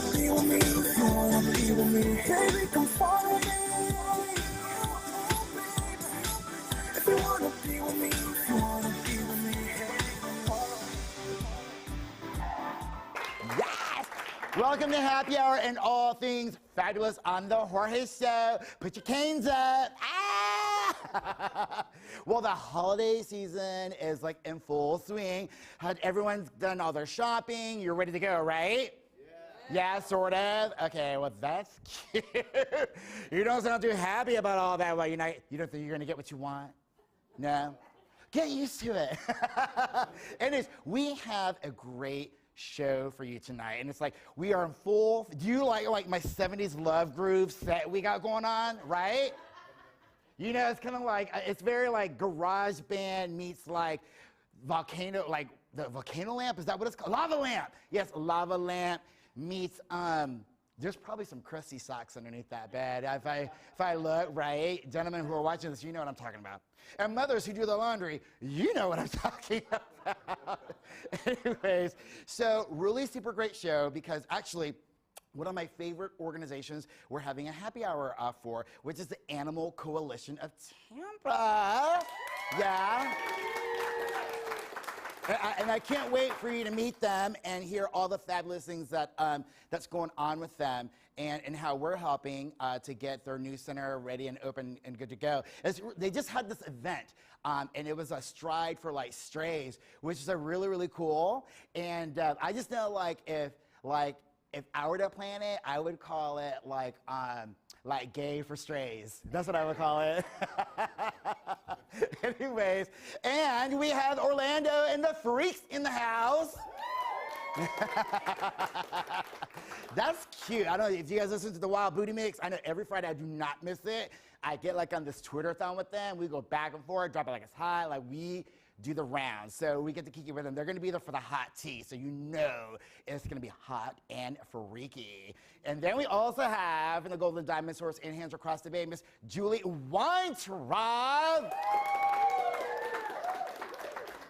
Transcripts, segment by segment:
wanna be with me, if you wanna be with me, baby, come follow me. If you wanna be with me, if you wanna be with me, baby, come follow me. Yes! Welcome to Happy Hour and all things fabulous on the Jorge Show. Put your canes up. Ah! Well, the holiday season is like in full swing. Everyone's done all their shopping. You're ready to go, right? Yeah, sort of. Okay, well, that's cute. You don't sound too happy about all that. Well, you don't think you're gonna get what you want? No? Get used to it. Anyways, we have a great show for you tonight, and it's like we are in full. Do you like my 70s love groove set we got going on, right? You know, it's kind of like it's very like garage band meets like volcano, like the volcano lamp. Is that what it's called? Lava lamp. Yes, lava lamp meets there's probably some crusty socks underneath that bed. If I look right, gentlemen who are watching this, you know what I'm talking about. And mothers who do the laundry, you know what I'm talking about. Anyways, so really super great show because actually one of my favorite organizations we're having a happy hour for, which is the Animal Coalition of Tampa. Yeah. And I can't wait for you to meet them and hear all the fabulous things that that's going on with them and how we're helping to get their new center ready and open and good to go. They just had this event, and it was a stride for like strays, which is a really, really cool. And I just know if I were to plan it, I would call it like gay for strays. That's what I would call it. Anyways, and we have Orlando and the Freaks in the house. That's cute. I don't know if you guys listen to the Wild Booty Mix. I know every Friday I do not miss it. I get like on this Twitter-thon with them. We go back and forth, drop it like it's hot. Like we do the rounds. So we get to kick it with them. They're going to be there for the hot tea. So you know it's going to be hot and freaky. And then we also have in the Golden Diamond Source in Hands Across the Bay, Miss Julie Weintraub.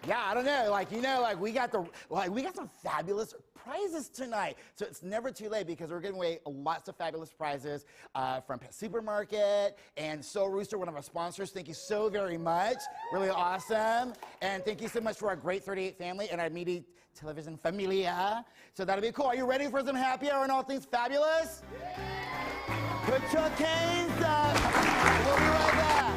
Yeah, I don't know. We got some fabulous prizes tonight. So it's never too late because we're giving away lots of fabulous prizes from Pet Supermarket and Soul Rooster, one of our sponsors. Thank you so very much. Really awesome. And thank you so much for our great 38 family and our media television familia. So that'll be cool. Are you ready for some happy hour and all things fabulous? Yeah. Put your canes up. We'll be right back.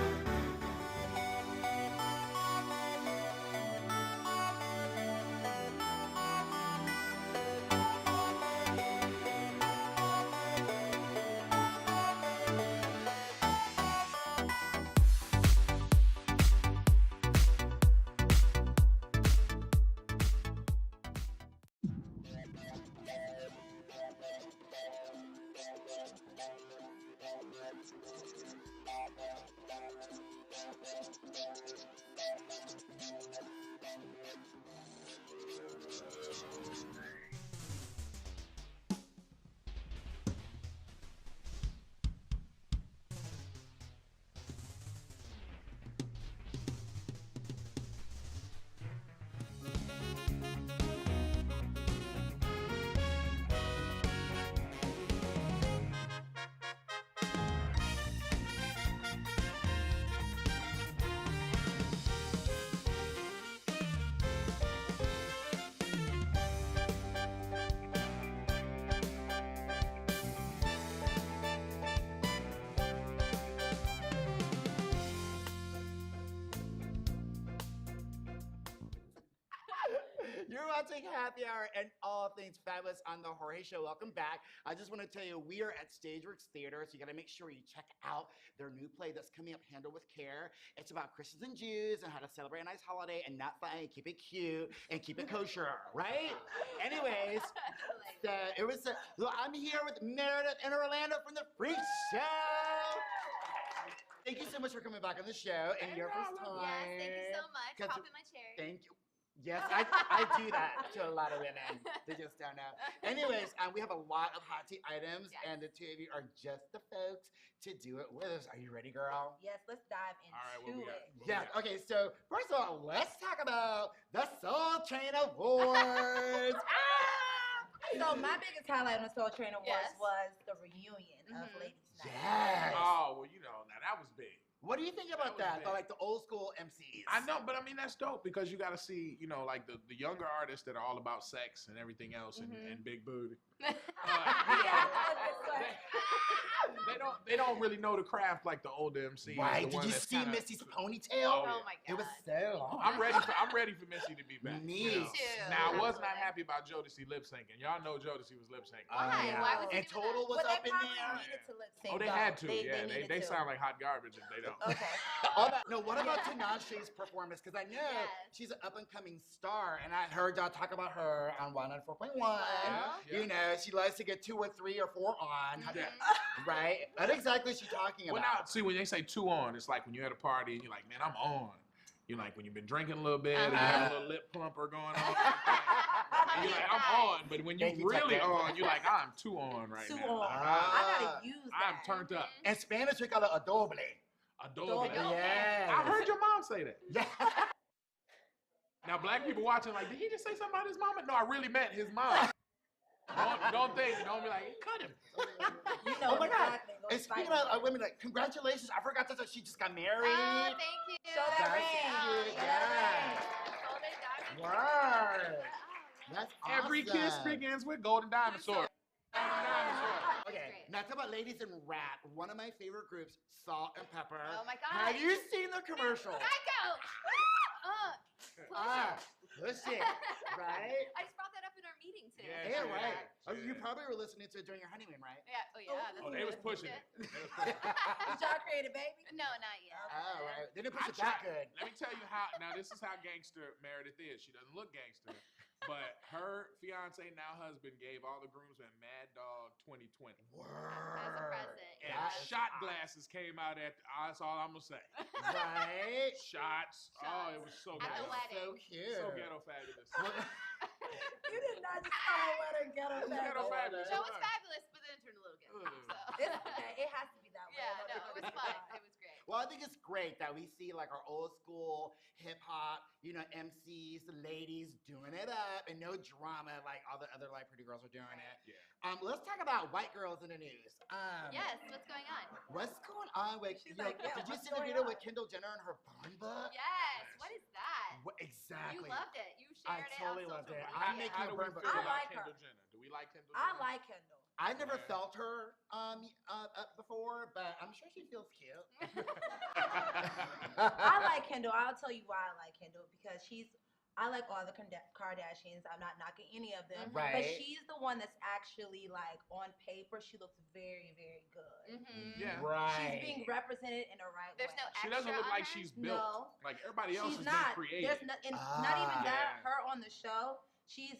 You're watching Happy Hour and all things fabulous on the Jorge Show. Welcome back. I just want to tell you, we are at Stageworks Theater, so you got to make sure you check out their new play that's coming up, Handle with Care. It's about Christians and Jews and how to celebrate a nice holiday and not fight, keep it cute, and keep it kosher, right? Anyways, I'm here with Meredith and Orlando from the Freak Show. Thank you so much for coming back on the show and your first time. Yes, thank you so much. Pop in my chair. Thank you. Yes, I do that to a lot of women. They just don't know. Anyways, we have a lot of hot tea items, yes. And the two of you are just the folks to do it with us. Are you ready, girl? Yes, let's dive into it. Yeah, okay, so first of all, let's talk about the Soul Train Awards. So So my biggest highlight on the Soul Train Awards was the reunion of Ladies Night. Yes. Oh, well, you know, now that was big. What do you think about that? Like the old school MCs. I know, but I mean, that's dope because you got to see, you know, like the younger artists that are all about sex and everything else and big booty. They don't really know the craft like the older MCs. Right? Did you see Missy's ponytail? Oh my God! It was so long. I'm ready for Missy to be back. Me too. Now I was not happy about Jodeci lip syncing. Y'all know Jodeci was lip syncing. Why? Why was he And doing Total was Well, up they in probably there. needed to lip sync. Oh, they had to. They needed sound like hot garbage if they don't. Okay. No, what about Tinashe's performance? Because I know she's an up and coming star, and I heard y'all talk about her on 104.1. Yeah. You know, she likes to get 2 or 3 or 4 on. Yeah. Right? What exactly is she talking about? Well, now, see, when they say 2 on, it's like when you're at a party and you're like, man, I'm on. You like when you've been drinking a little bit and you have a little lip plumper going on. And you're like, I'm on. But when you're really on, you're like, I'm 2 on right now. 2 on. I gotta use that. I'm turned up. In Spanish, we call it adoble. Adobe. Yes. I heard your mom say that. Yeah. Now, black people watching, like, did he just say something about his mama? No, I really meant his mom. Don't be like, cut him. You know, oh my God. exactly. And speaking about women, like, congratulations. I forgot to say she just got married. Oh, thank you. Show that That's ring. cute. Yeah. Word. That's awesome. Every kiss begins with golden dinosaur. Okay, now talk about ladies in rap. One of my favorite groups, Salt and Pepper. Oh my God. Have you seen the commercial? Psycho. Push it, right? I just brought that up in our meeting too. Yeah, right. Yeah. Oh, you probably were listening to it during your honeymoon, right? Yeah. Oh yeah. Oh, they was pushing it. Did y'all create a baby? No, not yet. Oh, right. They didn't push it I that good. Let me tell you how. Now, this is how gangster Meredith is. She doesn't look gangster, but her fiance, now husband, gave all the groomsmen Mad Dog 2020. Word. As a present. And shot glasses came out at. That's all I'm gonna say. Right? Shots. Oh, it was so At the ghetto. wedding. So cute. So ghetto fabulous. You did not just call it wedding ghetto Ghetto fabulous. Show was fabulous, but then it turned a little ghetto. So. It has to be that way. Yeah, no, it was fun. It was great. Well, I think it's great that we see like our old school hip hop, you know, MCs, the ladies doing it up and no drama like all the other like pretty girls are doing it. Yeah. Let's talk about white girls in the news. Yes, what's going on? What's going on with? She's Like, like, yeah, did you what's see the going video on? with Kendall Jenner and her bun book? Yes, what is that? What exactly? You loved it. You I shared it totally on loved social it. media. I'm making How a do we burn book. feel I about like her. Kendall Jenner? Do we like Kendall I Jenner? like Kendall. I never felt her before, but I'm sure she feels cute. I like Kendall. I'll tell you why I like Kendall because I like all the Kardashians. I'm not knocking any of them. Right. But she's the one that's actually like on paper. She looks very, very good. Yeah. Right. She's being represented in the right There's way. no She extra doesn't look on like her? she's built. No. Like everybody else She's has not. been created. There's not even that. Yeah. Her on the show. She's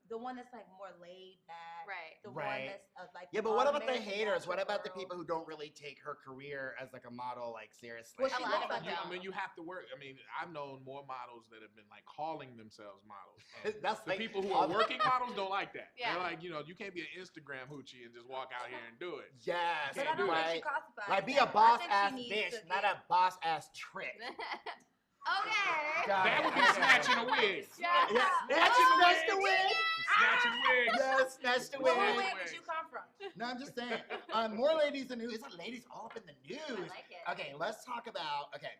the one that's like more laid back. Right. The Right. one that's like. Yeah, but what about the all-American haters? What about the girl. people who don't really take her career as like a model, like seriously? Well, A she lot looks of like them I that. mean, you have to work. I mean, I've known more models that have been like calling themselves models. And That's the like people who are working models don't like that. Yeah. They're like, you know, you can't be an Instagram hoochie and just walk out here and do it. Yes, But I don't right. think she classifies. Like be that. a boss I think ass she needs bitch, to not get- a boss ass trick. Okay. God. That would be snatching a wig. Yeah. Yeah, snatch the wig. Snatching wigs. Yes, snatch the Well, wig. where did you come from? No, I'm just saying. More ladies in the news. It's ladies all up in the news. I like it. Okay, let's talk about. Okay,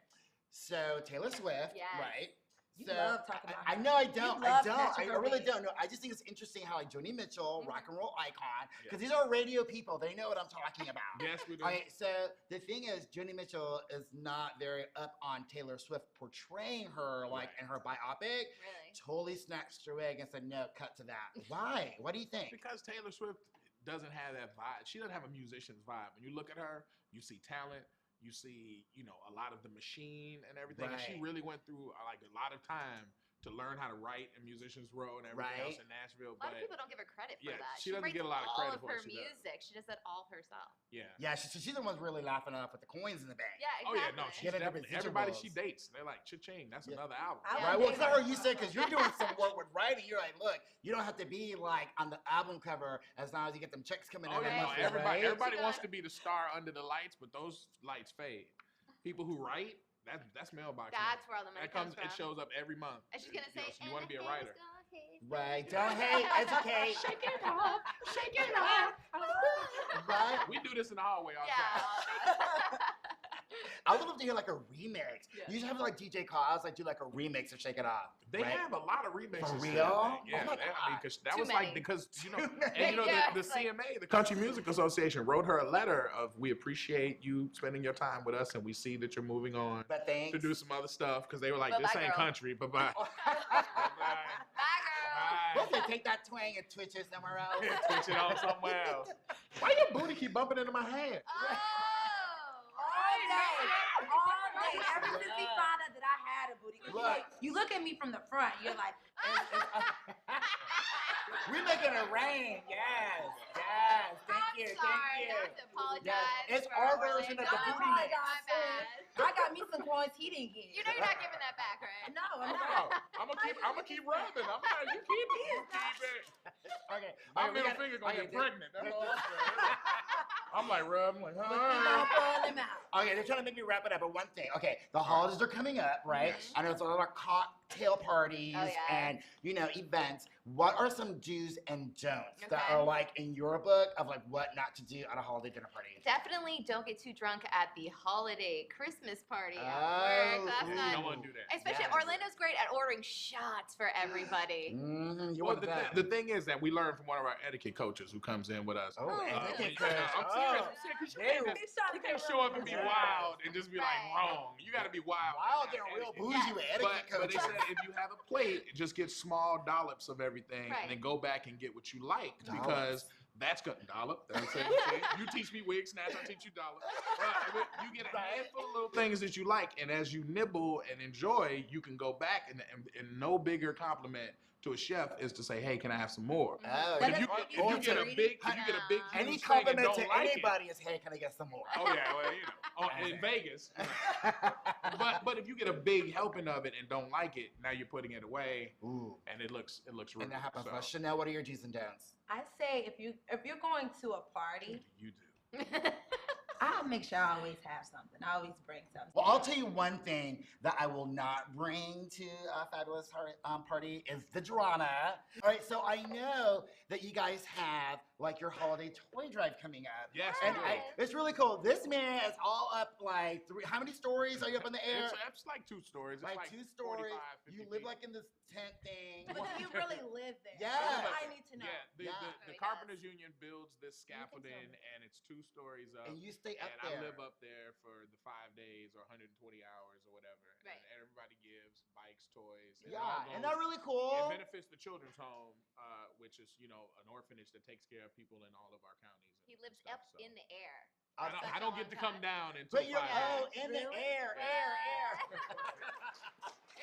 so Taylor Swift, Yes. right? You So, love talking about I her. know I don't. You I love don't. snatching I her really wig. don't. No, I just think it's interesting how like Joni Mitchell, rock and roll icon, Yeah. because these are radio people. They know what I'm talking about. Yes, we do. Okay, so the thing is, Joni Mitchell is not very up on Taylor Swift portraying her like Right. in her biopic. Really? Totally snatched her wig and said, no, cut to that. Why? What do you think? Because Taylor Swift doesn't have that vibe. She doesn't have a musician's vibe. When you look at her, you see talent. You see, you know, a lot of the machine and everything. And she Right. really went through like a lot of time to learn how to write in Musicians Row and everything else Right. in Nashville. A lot But of people don't give her credit for yeah, that. she doesn't writes get a lot of all credit of for what her she does. music. She does that all herself. yeah. Yeah, she's the one's really laughing up with the coins in the bank. Yeah, Oh exactly. yeah, no, she's Get into definitely everybody residuals. she dates. They're like, cha-ching, that's Yeah. another album. I Yeah. Right, well, because I Yeah. heard you say, because you're doing some work with writing, you're like, look, you don't have to be like on the album cover as long as you get them checks coming Oh every yeah, no, month, everybody, right? everybody She wants got- to be the star under the lights, but those lights fade. People who write, that's mailbox. That's money. where all the money That comes. comes from. It shows up every month. And she's gonna You know, say, so you want to be a writer. Right. Don't hate. Educate. Shake it off. Shake it off. Right. We do this in the hallway all the Yeah. time. I would love to hear like a remix. Yeah. You should have like DJ Cause like do like a remix of Shake It Off. They right? have a lot of remixes. For to real? that thing. Yeah, Oh my I mean, cause that Too was many. like because you know, Too and you know Yeah, the it's like- CMA, the Country Music Association, wrote her a letter of we appreciate you spending your time with us, and we see that you're moving on But thanks. to do some other stuff because they were like, Bye-bye, this ain't girl. country, bye bye. Bye, girl. Okay, take that twang and twitch it somewhere else. Twitch it on somewhere else. Why your booty keep bumping into my hand? Oh. All day. Ever since he found out that I had a booty. 'Cause Look. you look at me from the front, you're like, We're making it rain. Yes. Yes. Thank I'm you. sorry. Thank you. I have to apologize. Yes, it's for our Orlando. version of the Don't booty mix. apologize. My bad. I got me some coins he didn't get. You know you're not giving that back, right? No, I'm No, not. I'm gonna keep rubbing. I'm like, you keep it. You keep it. Okay. My we middle gotta- finger gonna okay, get pregnant. That's all I'm saying. I'm like rubbing, like, But you don't pull him out. Okay, they're trying to make me wrap it up, but one thing. Okay, the holidays are coming up, right? Yes. I know there's a lot of cocktail parties Oh, yeah. and, you know, events. What are some do's and don'ts that Okay. are like in your book of like what not to do at a holiday dinner party? Definitely don't get too drunk at the holiday Christmas party at Oh, work. That's ooh. not. don't want to do that. Especially Yes. Orlando's great at ordering shots for everybody. Mm-hmm. You Well, want the, that? the thing is that we learned from one of our etiquette coaches who comes in with us. Oh, Oh, etiquette yeah. coach. I'm serious. I'm serious. 'Cause you They- can't just- you can't show up and be Yes. wild and just be like Right. wrong. You got to be wild. Wild and and have real etiquette. bougie with etiquette But they coaches. said if you have a plate, just get small dollops of everything Right. and then go back and get what you like Dollops. because that's good. Dollop. That's it. You teach me wig snatch, I teach you dollop. You get a handful of little things that you like, and as you nibble and enjoy, you can go back and no bigger compliment to a chef is to say, hey, can I have some more? Oh, But If you, that's- if you get a big, any huge thing and compliment don't to like it- anybody is, hey, can I get some more? Oh yeah, well, you know, in Vegas. But if you get a big helping of it and don't like it, now you're putting it away, Ooh. and it looks rude. And that happens. So, Well, Chanel, what are your do's and don'ts? I say if you're going to a party, you do. I'll make sure I always have something. I always bring something. Well, I'll tell you one thing that I will not bring to a fabulous party is the drama. All right, so I know that you guys have like your holiday toy drive coming up. Yes, And we do. it's really cool. This man is all up like how many stories are you up in the air? It's like 2 stories. It's Like like 2 stories. 45, 50 You live feet. like in this tent thing. But do you really live there? Yes. That's what I need to know. Yeah, the He does. Carpenters Union builds this tell scaffolding, me. and it's 2 stories up. And you stay up and there. I live up there for the 5 days or 120 hours or whatever. Right. And everybody gives bikes, toys. And it Yeah, all isn't goes- that really cool? It benefits the children's home, which is, you know, an orphanage that takes care of people in all of our counties. He and lives stuff, up so. in the air. I such don't, I a don't long get to come time. down until But you're 5 days. in the Really? air.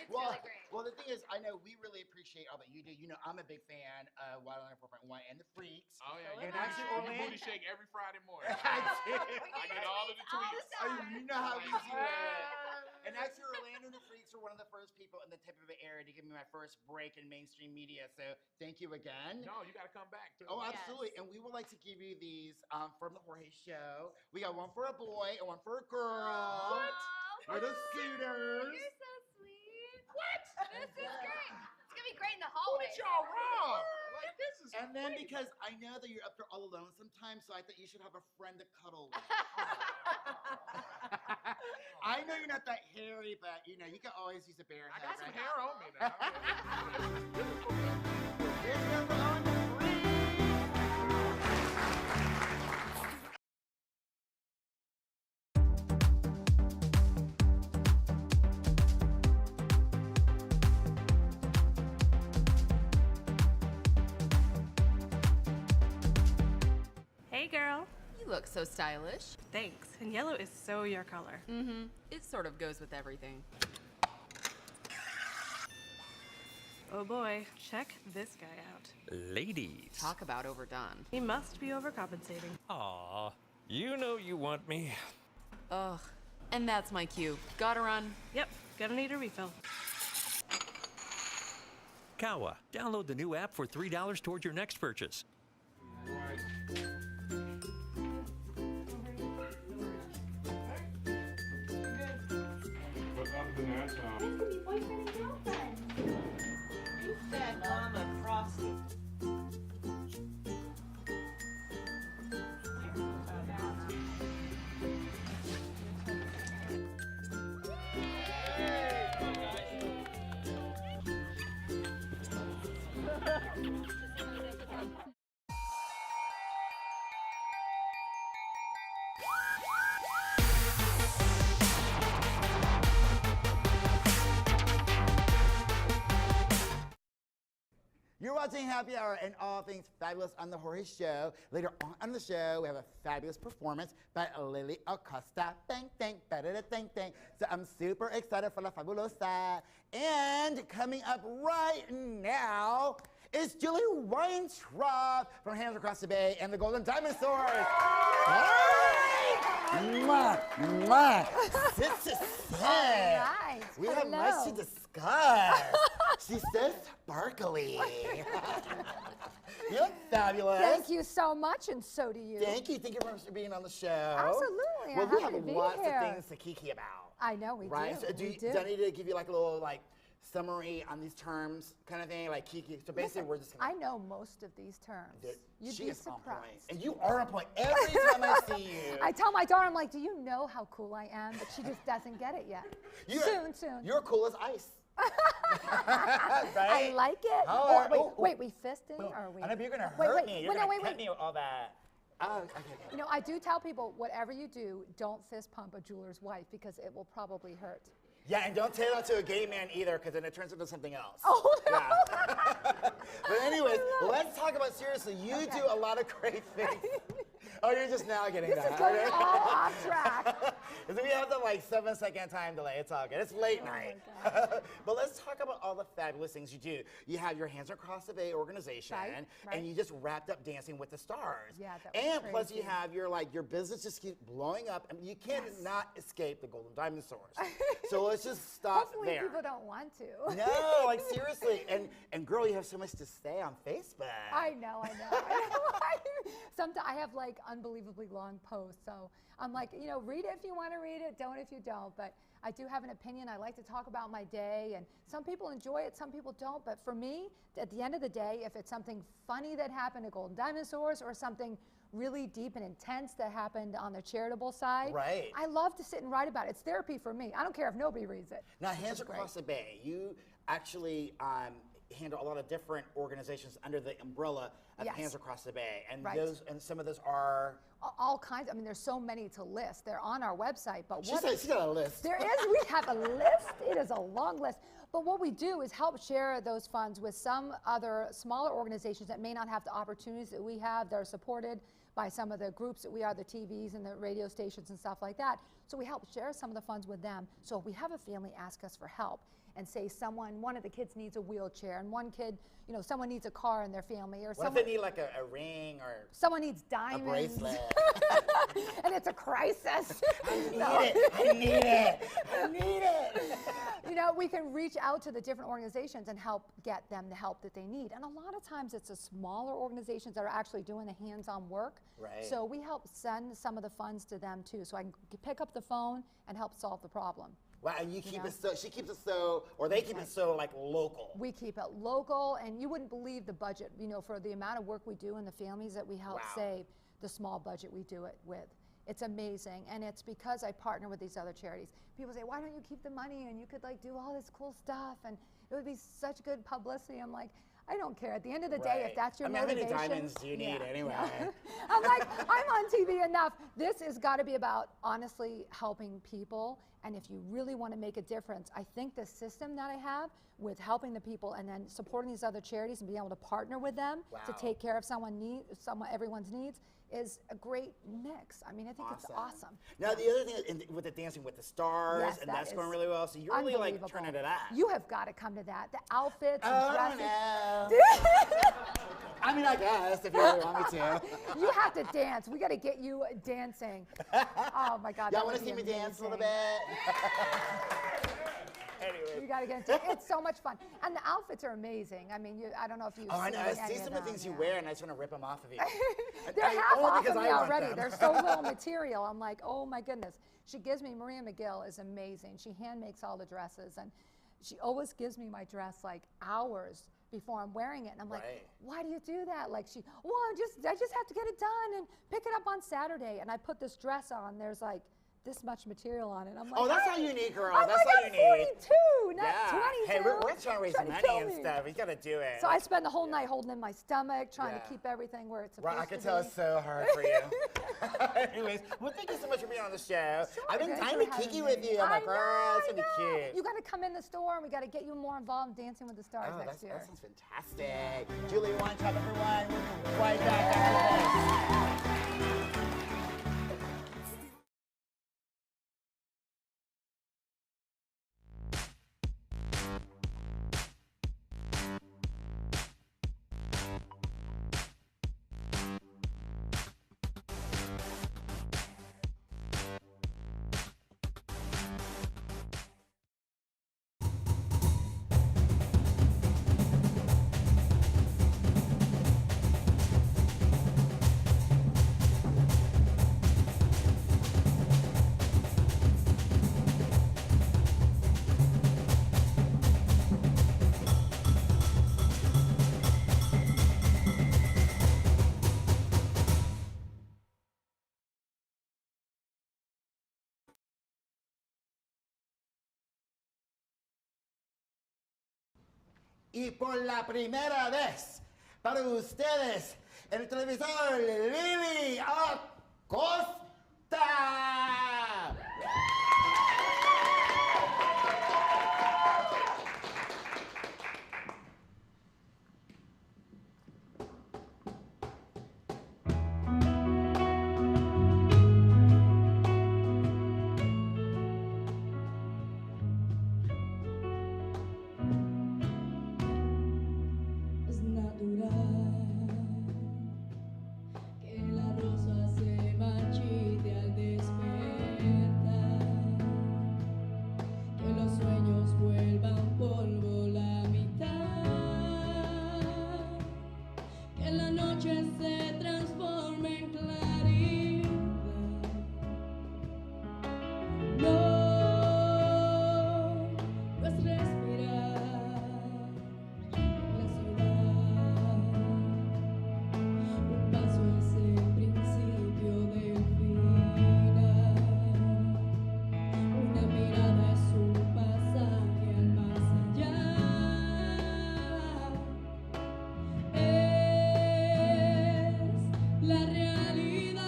It's Well, really great. well, the thing is, I know we really appreciate all that you do. You know, I'm a big fan of Wild 4.1 and the Freaks. Oh yeah, So you am I. booty, Orlando- you booty shake every Friday morning. I do. I get all of the All the tweets. time. You know how we do it. And actually, Orlando and the Freaks were one of the first people in the Tampa Bay area to give me my first break in mainstream media. So thank you again. No, you got to come back too. Oh, Yes. absolutely. And we would like to give you these from the Jorge Show. We got one for a boy and one for a girl. Aw, For the what? scooters. You're so sweet. What? This is great. It's gonna be great in the What hallway. y'all wrong? Like this is. And then because I know that you're up there all alone sometimes, so I thought you should have a friend to cuddle with. I know you're not that hairy, but you know, you can always use a bear I hug. got some right? hair on me now. This number on the Hey girl. You look so stylish. Thanks. And yellow is so your color. Mm-hmm. It sort of goes with everything. Oh boy, check this guy out. Ladies. Talk about overdone. He must be overcompensating. Aw, you know you want me. Ugh. And that's my cue. Gotta run. Yep, gonna need a refill. Kawa, download the new app for $3 towards your next purchase. Boyfriend and girlfriend. That mama watching Happy Hour and all things fabulous on the Jorge Show. Later on the show, we have a fabulous performance by Lily Acosta. Thank, thank. So I'm super excited for La Fabulosa. And coming up right now is Julie Weintraub from Hands Across the Bay and the Golden Dinosaurs. Mwah, mwah. Sit. Right. We have Hello. much to discuss. She's so sparkly. You look fabulous. Thank you so much, and so do you. Thank you for being on the show. Absolutely. Well, I'm we happy have to be lots here. of things to kiki about. I know we Right? do. So do I need to give you like a little summary on these terms kind of thing, like kiki? So basically, we're just gonna. I know most of these terms. You'd she be is on point. surprised. And you are on point every time I see you. I tell my daughter, I'm like, do you know how cool I am? But she just doesn't get it yet. Soon. You're cool as ice. I Right? like it. How Wait, we fisting or are we? I know, but you're gonna Wait, hurt wait, me. You're wait, gonna wait, cut wait. me with all that. Oh, okay. You know, I do tell people, whatever you do, don't fist pump a jeweler's wife because it will probably hurt. Yeah, and don't tell that to a gay man either, because then it turns into something else. Oh, no. Yeah. But anyways, let's talk about seriously. You do a lot of great things. Oh, you're just now getting This that. is going okay? all off track. So we have the 7-second time delay. It's all good. It's late night. But let's talk about all the fabulous things you do. You have your Hands Across the Bay organization, Right. and you just wrapped up Dancing with the Stars. Yeah, that was And plus you crazy. have your business just keeps blowing up, and you cannot escape the Golden Dinosaurs. So let's just stop Hopefully there. people don't want to. No, seriously. And girl, you have so much to say on Facebook. I know. Sometimes I have unbelievably long posts, so I'm like, read it if you want to read it, don't if you don't. But I do have an opinion. I like to talk about my day, and some people enjoy it, some people don't. But for me, at the end of the day, if it's something funny that happened at Golden Dinosaurs or something really deep and intense that happened on the charitable side, Right. I love to sit and write about it. It's therapy for me. I don't care if nobody reads it. Now, Hands Across the Bay, you actually handle a lot of different organizations under the umbrella of Yes. Hands Across the Bay, and Right. some of those are. All kinds. I mean, there's so many to list. They're on our website, but She's got a list. There is. We have a list. It is a long list. But what we do is help share those funds with some other smaller organizations that may not have the opportunities that we have. They're supported by some of the groups that we are, the TVs and the radio stations and stuff like that. So we help share some of the funds with them. So if we have a family ask us for help and say one of the kids needs a wheelchair and one kid, someone needs a car in their family, or What someone if they need a ring or someone needs a diamonds. bracelet? And it's a crisis. I need it. We can reach out to the different organizations and help get them the help that they need. And a lot of times it's the smaller organizations that are actually doing the hands-on work. Right. So we help send some of the funds to them too. So I can pick up the phone and help solve the problem. Wow, and you keep it so, she keeps it so, or they keep it so local. We keep it local, and you wouldn't believe the budget, for the amount of work we do and the families that we help Wow. save, the small budget we do it with. It's amazing, and it's because I partner with these other charities. People say, why don't you keep the money and you could do all this cool stuff and it would be such good publicity. I'm like, I don't care. At the end of the day, if that's your motivation. How many diamonds do you need anyway? I'm like, I'm on TV enough. This has got to be about honestly helping people. And if you really want to make a difference, I think the system that I have with helping the people and then supporting these other charities and being able to partner with them to take care of everyone's needs is a great mix. I mean, I think it's awesome. Now, the other thing with the Dancing with the Stars, Yes, and that that's going is really well. So you're really turning to that. You have got to come to that. The outfits and Oh, dresses. no. I mean, I guess if you really want me to. You have to dance. We got to get you dancing. Oh my God. Y'all that want would to be see me dance a little amazing. bit? Anyway. You got to get into it. It's so much fun. And the outfits are amazing. I mean, I don't know if you've Oh, I know. I seen see any some of of the things them, you wear, and I just want to rip them off of you. They're half only off because of me I want already. them. There's so little material. I'm like, oh my goodness. Maria McGill is amazing. She hand makes all the dresses, and she always gives me my dress hours before I'm wearing it. And I'm like, why do you do that? I just have to get it done and pick it up on Saturday. And I put this dress on. There's this much material on it. I'm like, Oh, that's all you need, girl. I'm That's like, all you I'm need. 42, not Yeah. 22. Hey, we're trying to raise Trying to money kill and me. stuff. We gotta do it. So I spend the whole night holding in my stomach, trying Yeah. to keep everything where it's supposed Right, I to can be. tell it's so hard for you. Anyways, well, thank you so much for being on the show. I've been Thanks dying for to kiki having with me. you. I'm like, I girl, it's know, gonna be I know. cute. You got to come in the store, and we got to get you more involved in Dancing with the Stars next year. That sounds fantastic. Julie, one top number one. We'll be right back after this. Y por la primera vez, para ustedes, en el televisor, Lili Acosta. Es natural que la rosa se marchite al despertar, que los sueños vuelvan polvo la mitad, que la noche se transforme en claridad. No, no es respirar la ciudad. Un paso es el principio del final. Una mirada es un pasaje al más allá. Es la realidad.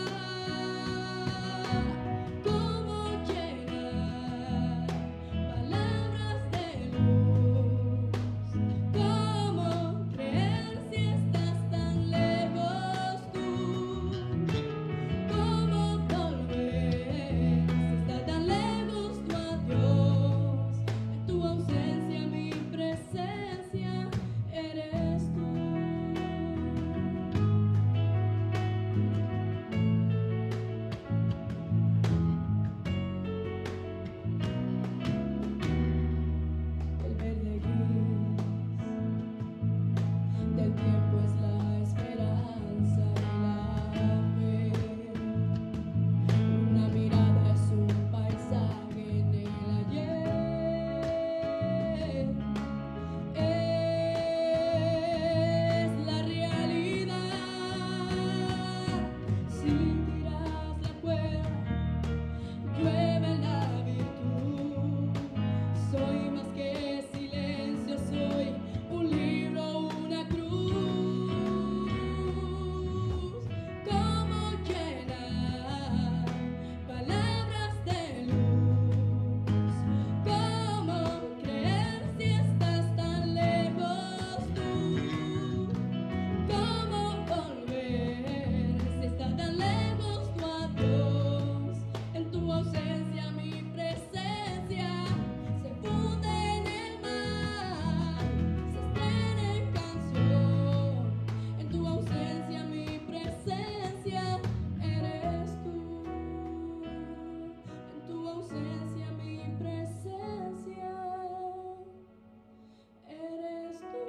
Cómo llenar palabras de luz. ¿Cómo creer si estás tan lejos tú? ¿Cómo volver si está tan lejos tu adiós? En tu ausencia mi presencia eres tú. El verde gris del tiempo es la esperanza y la fe. Una mirada es un paisaje en el ayer. Es la realidad. Si tiras la cuerda, llueve la virtud. Soy más que silencio, soy un libro, una cruz. ¿Cómo llenar palabras de luz? ¿Cómo creer si estás tan lejos tú? ¿Cómo volver si está tan lejos tu adiós? En tu ausencia mi presencia se funde en el mar, se estrena en canción. En tu ausencia mi presencia eres tú. En tu ausencia mi presencia eres tú.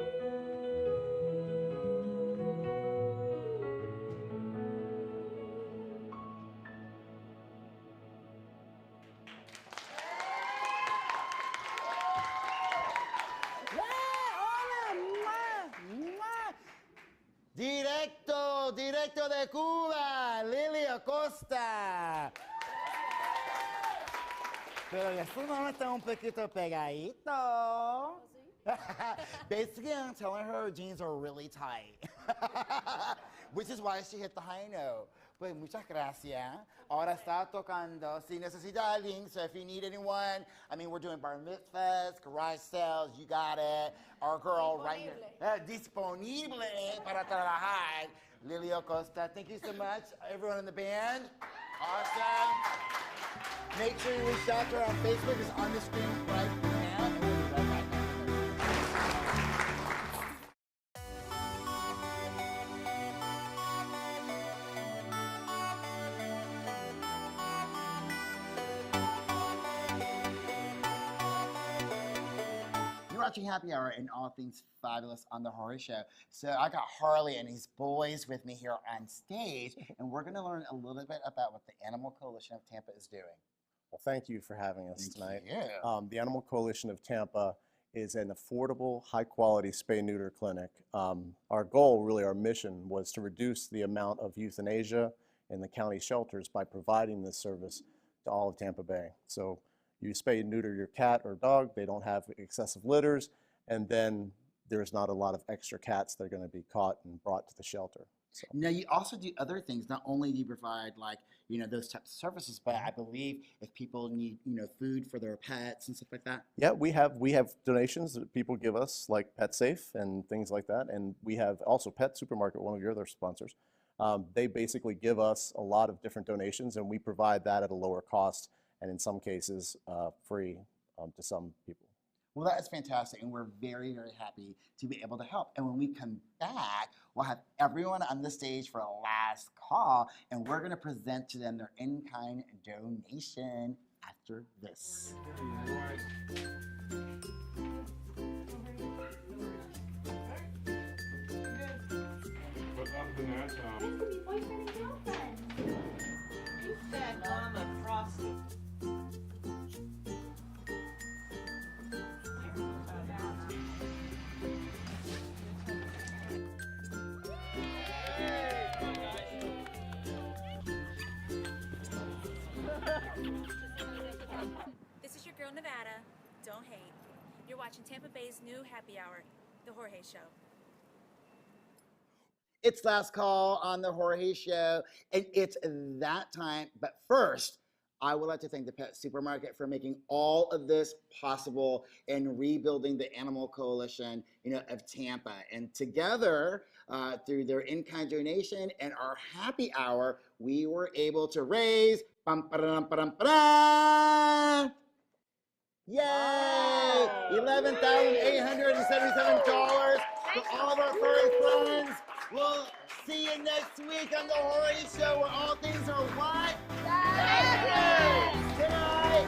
Directo de Cuba, Lili Acosta. Pero ya su mano está un poquito pegadito. Basically, I'm telling her jeans are really tight. Which is why she hit the high note. Pues muchas gracias. Ahora está tocando. Si necesita alguien, so if you need anyone, I mean, we're doing bar mitzvahs, garage sales, you got it. Our girl right here. Disponible para trabajar. Lily Acosta, thank you so much. Everyone in the band, awesome. Make sure you reach out to her on Facebook. It's on the screen right now. And we'll be right back. You're watching Happy Hour and all things fabulous on the Jorge Show. So I got Harley and his boys with me here on stage, and we're going to learn a little bit about what the Animal Coalition of Tampa is doing. Well, thank you for having us tonight. you. The Animal Coalition of Tampa is an affordable, high-quality spay-neuter clinic. Our goal, really our mission, was to reduce the amount of euthanasia in the county shelters by providing this service to all of Tampa Bay. So you spay and neuter your cat or dog, they don't have excessive litters, and then there's not a lot of extra cats that are going to be caught and brought to the shelter. So. Now you also do other things. Not only do you provide those types of services, but I believe if people need food for their pets and stuff like that. Yeah, we have donations that people give us, like Pet Safe and things like that, and we have also Pet Supermarket, one of your other sponsors. They basically give us a lot of different donations, and we provide that at a lower cost, and in some cases free to some people. Well, that is fantastic, and we're very, very happy to be able to help. And when we come back, we'll have everyone on the stage for a last call, and we're going to present to them their in-kind donation after this. But other than that, Boyfriend and girlfriend. That mama frosty. This is your girl Nevada. Don't hate. You're watching Tampa Bay's new happy hour, The Jorge Show. It's last call on the Jorge Show, and it's that time. But first, I would like to thank the Pet Supermarket for making all of this possible and rebuilding the Animal Coalition, of Tampa. And together, through their in-kind donation and our happy hour, we were able to raise yay! $11,877 for all of our furry friends. We'll see you next week on the Jorge Show, where all things are what? Good night.